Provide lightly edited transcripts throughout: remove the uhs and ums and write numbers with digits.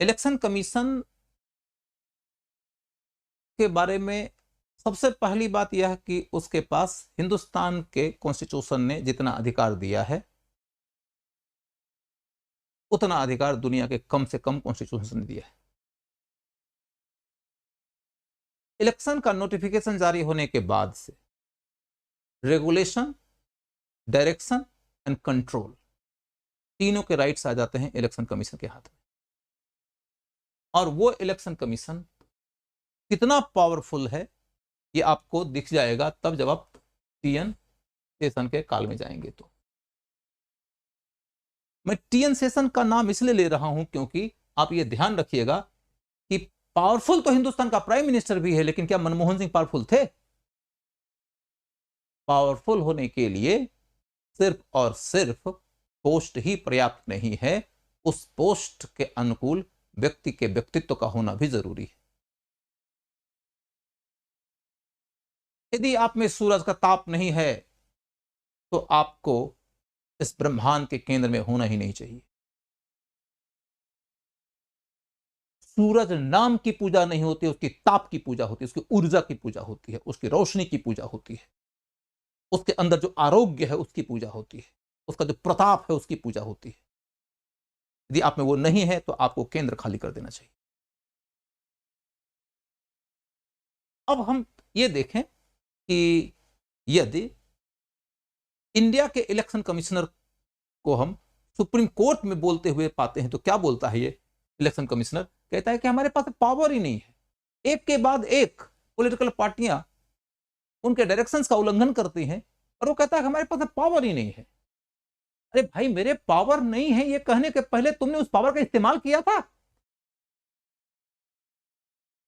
Election commission के बारे में सबसे पहली बात यह कि उसके पास हिंदुस्तान के कॉन्स्टिट्यूशन ने जितना अधिकार दिया है उतना अधिकार दुनिया के कम से कम कॉन्स्टिट्यूशन ने दिया है। इलेक्शन का नोटिफिकेशन जारी होने के बाद से रेगुलेशन, डायरेक्शन एंड कंट्रोल तीनों के राइट्स आ जाते हैं इलेक्शन कमीशन के हाथ में। और वो इलेक्शन कमीशन कितना पावरफुल है ये आपको दिख जाएगा तब जब आप टीएन सेशन के काल में जाएंगे। तो मैं टीएन सेशन का नाम इसलिए ले रहा हूं क्योंकि आप ये ध्यान रखिएगा कि पावरफुल तो हिंदुस्तान का प्राइम मिनिस्टर भी है, लेकिन क्या मनमोहन सिंह पावरफुल थे? पावरफुल होने के लिए सिर्फ और सिर्फ पोस्ट ही पर्याप्त नहीं है, उस पोस्ट के अनुकूल व्यक्ति के व्यक्तित्व का होना भी जरूरी है। यदि आप में सूरज का ताप नहीं है तो आपको इस ब्रह्मांड के केंद्र में होना ही नहीं चाहिए। सूरज नाम की पूजा नहीं होती, उसकी ताप की पूजा होती है, उसकी ऊर्जा की पूजा होती है, उसकी रोशनी की पूजा होती है, उसके अंदर जो आरोग्य है उसकी पूजा होती है, उसका जो प्रताप है उसकी पूजा होती है। यदि आप में वो नहीं है तो आपको केंद्र खाली कर देना चाहिए। अब हम ये देखें कि यदि इंडिया के इलेक्शन कमिश्नर को हम सुप्रीम कोर्ट में बोलते हुए पाते हैं तो क्या बोलता है ये इलेक्शन कमिश्नर? कहता है कि हमारे पास पावर ही नहीं है। एक के बाद एक पॉलिटिकल पार्टियां उनके डायरेक्शंस का उल्लंघन करती हैं और वो कहता है हमारे पास पावर ही नहीं है। अरे भाई, मेरे पावर नहीं है ये कहने के पहले तुमने उस पावर का इस्तेमाल किया था।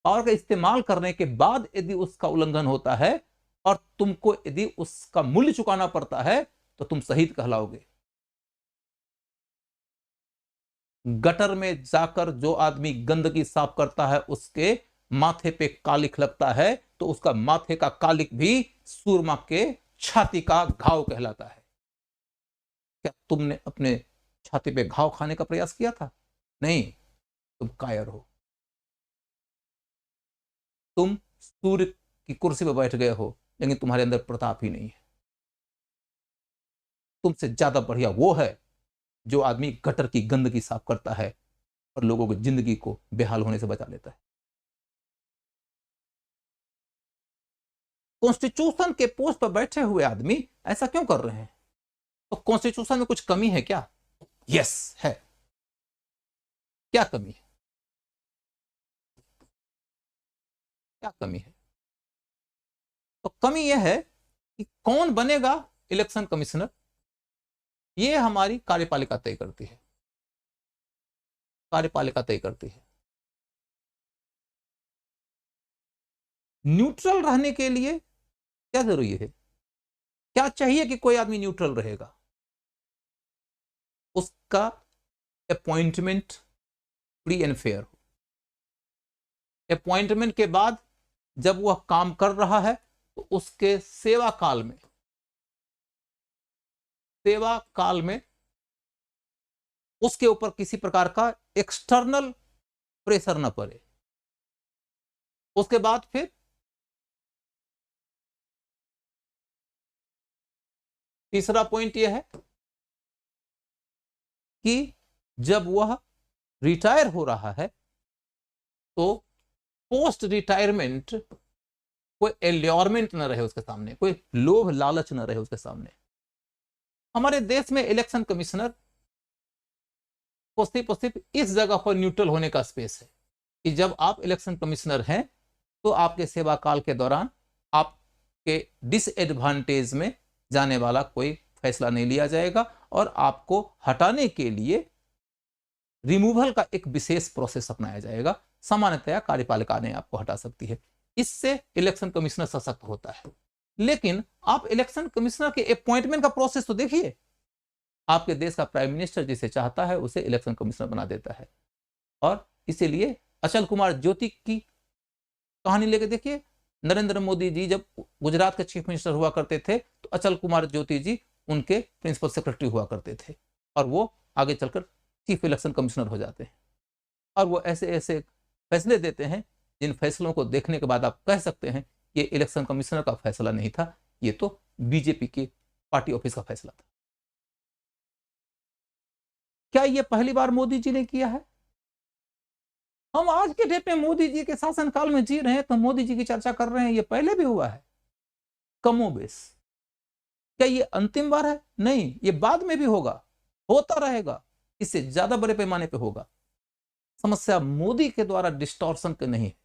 पावर का इस्तेमाल करने के बाद यदि उसका उल्लंघन होता है और तुमको यदि उसका मूल्य चुकाना पड़ता है तो तुम शहीद कहलाओगे। गटर में जाकर जो आदमी गंदगी साफ करता है उसके माथे पे कालिक लगता है तो उसका माथे का कालिक भी सूरमा के छाती का घाव कहलाता है। क्या तुमने अपने छाती पे घाव खाने का प्रयास किया था? नहीं, तुम कायर हो। तुम सूर्य की कुर्सी पर बैठ गए हो लेकिन तुम्हारे अंदर प्रताप ही नहीं है। तुमसे ज्यादा बढ़िया वो है जो आदमी गटर की गंदगी साफ करता है और लोगों की जिंदगी को बेहाल होने से बचा लेता है। कॉन्स्टिट्यूशन के पोस्ट पर बैठे हुए आदमी ऐसा क्यों कर रहे हैं? तो कॉन्स्टिट्यूशन में कुछ कमी है क्या? यस, है। क्या कमी है? क्या कमी है? तो कमी यह है कि कौन बनेगा इलेक्शन कमिश्नर, यह हमारी कार्यपालिका तय करती है। कार्यपालिका तय करती है। न्यूट्रल रहने के लिए क्या जरूरी है? क्या चाहिए कि कोई आदमी न्यूट्रल रहेगा? उसका अपॉइंटमेंट फ्री एंड फेयर हो। अपॉइंटमेंट के बाद जब वह काम कर रहा है तो उसके सेवा काल में उसके ऊपर किसी प्रकार का एक्सटर्नल प्रेशर न पड़े। उसके बाद फिर तीसरा पॉइंट यह है कि जब वह रिटायर हो रहा है तो पोस्ट रिटायरमेंट कोई एल्योरमेंट न रहे उसके सामने, कोई लोभ लालच न रहे उसके सामने। हमारे देश में इलेक्शन कमिश्नर को सिर्फ इस जगह पर न्यूट्रल होने का स्पेस है कि जब आप इलेक्शन कमिश्नर हैं तो आपके सेवा काल के दौरान आपके डिसएडवांटेज में जाने वाला कोई फैसला नहीं लिया जाएगा और आपको हटाने के लिए रिमूवल का एक विशेष प्रोसेस अपनाया जाएगा। सामान्यतया कार्यपालिका ने आपको हटा सकती है। इससे इलेक्शन कमिश्नर सशक्त होता है। लेकिन आप इलेक्शन कमिश्नर के अपॉइंटमेंट का प्रोसेस तो देखिए। आपके देश का प्राइम मिनिस्टर जिसे चाहता है उसे इलेक्शन कमिश्नर बना देता है। और इसीलिए अचल कुमार ज्योति की कहानी लेके देखिए। नरेंद्र मोदी जी जब गुजरात के चीफ मिनिस्टर हुआ करते थे तो अचल कुमार ज्योति जी उनके प्रिंसिपल सेक्रेटरी हुआ करते थे और वो आगे चलकर चीफ इलेक्शन कमिश्नर हो जाते हैं। और वो ऐसे ऐसे फैसले देते हैं जिन फैसलों को देखने के बाद आप कह सकते हैं ये इलेक्शन कमिश्नर का फैसला नहीं था, ये तो बीजेपी के पार्टी ऑफिस का फैसला था। क्या ये पहली बार मोदी जी ने किया है? हम आज के डेट में मोदी जी के शासनकाल में जी रहे हैं तो मोदी जी की चर्चा कर रहे हैं, ये पहले भी हुआ है कमोबेश। क्या ये अंतिम बार है? नहीं, ये बाद में भी होगा, होता रहेगा, इससे ज्यादा बड़े पैमाने पे होगा। समस्या मोदी के द्वारा डिस्टॉर्शन के नहीं है,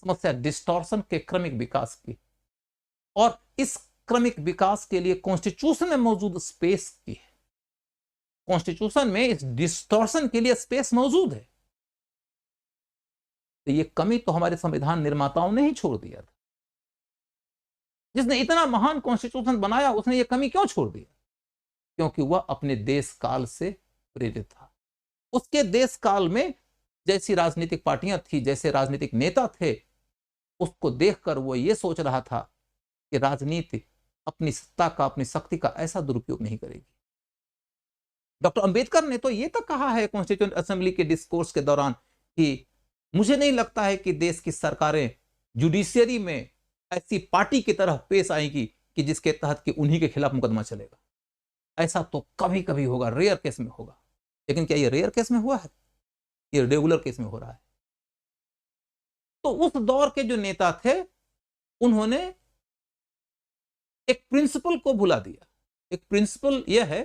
समस्या डिस्टॉर्शन के क्रमिक विकास की, और इस क्रमिक विकास के लिए कॉन्स्टिट्यूशन में मौजूद स्पेस की है। कॉन्स्टिट्यूशन में इस डिस्टॉर्शन के लिए स्पेस मौजूद है। तो ये कमी तो हमारे संविधान निर्माताओं ने ही छोड़ दिया था। जिसने इतना महान कॉन्स्टिट्यूशन बनाया उसने ये कमी क्यों छोड़ दिया? क्योंकि वह अपने देश काल से प्रेरित था। उसके देश काल में जैसी राजनीतिक पार्टियां थी, जैसे राजनीतिक नेता थे, उसको देखकर वो ये सोच रहा था कि राजनीति अपनी सत्ता का, अपनी शक्ति का ऐसा दुरुपयोग नहीं करेगी। डॉक्टर अंबेडकर ने तो ये तक कहा है कॉन्स्टिट्यूएंट असेंबली के डिस्कोर्स के दौरान कि मुझे नहीं लगता है कि देश की सरकारें जुडिशियरी में ऐसी पार्टी की तरह पेश आएगी कि जिसके तहत कि उन्हीं के खिलाफ मुकदमा चलेगा। ऐसा तो कभी कभी होगा, रेयर केस में होगा, लेकिन क्या ये रेयर केस में हुआ है? ये रेगुलर केस में हो रहा है। तो उस दौर के जो नेता थे उन्होंने एक प्रिंसिपल को भुला दिया। एक प्रिंसिपल यह है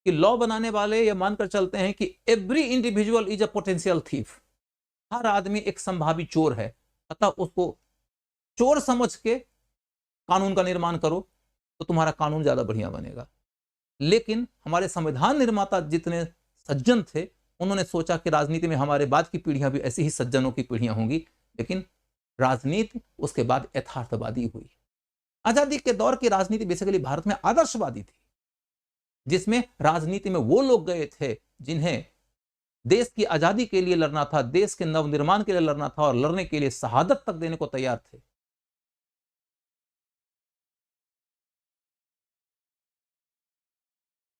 कि लॉ बनाने वाले ये मानकर चलते हैं कि every individual is a potential thief, हर आदमी एक संभावित चोर है, अतः उसको चोर समझ के कानून का निर्माण करो तो तुम्हारा कानून ज्यादा बढ़िया बनेगा। लेकिन हमारे संविधान निर्माता जितने सज्जन थे उन्होंने सोचा कि राजनीति में हमारे बाद की पीढ़ियां भी ऐसी ही सज्जनों की पीढ़ियां होंगी, लेकिन राजनीति उसके बाद यथार्थवादी हुई। आजादी के दौर की राजनीति बेसिकली भारत में आदर्शवादी थी, जिसमें राजनीति में वो लोग गए थे जिन्हें देश की आजादी के लिए लड़ना था, देश के नवनिर्माण के लिए लड़ना था और लड़ने के लिए शहादत तक देने को तैयार थे।